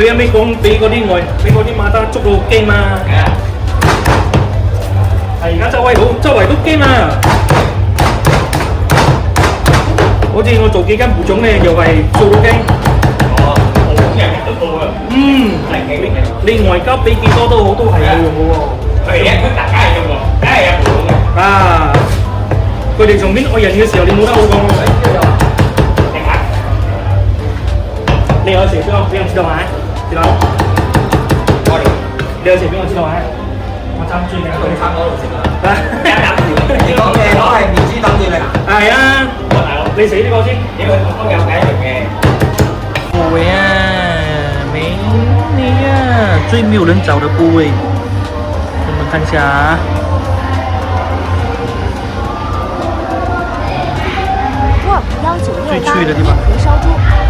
佢一味講俾嗰啲馬德捉到驚嘛。係而家周圍都驚啊！好似我做幾間部長咧，又係做到驚。哦，我人人都報啊。你外交俾幾多都好，都係冇用嘅喎。佢哋一大家係用喎，梗係有部長嘅。啊！佢哋上邊愛人嘅時候，你冇得好講喎。你有時邊個知道買？知道？你有時邊個知道買？我爭專嘅。仲差嗰度食啊！你講嘅都係面珠等住你啊！係啊！你食呢個先。呢個都有解決嘅。部位啊，美丽啊，最沒有人找的部位，你們看一下啊。WOP1968最脆的地方黑烧豬。